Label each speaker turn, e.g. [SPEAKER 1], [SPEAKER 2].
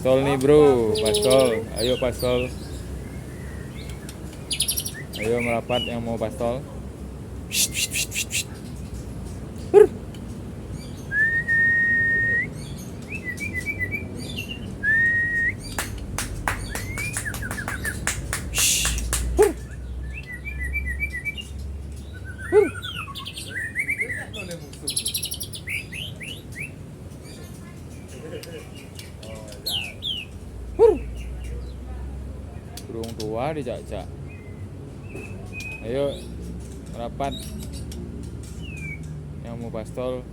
[SPEAKER 1] Pastol nih bro, pastol. Ayo pastol. Ayo merapat yang mau pastol. Burung tua dijak-jak. Ayo merapat yang mau pastol.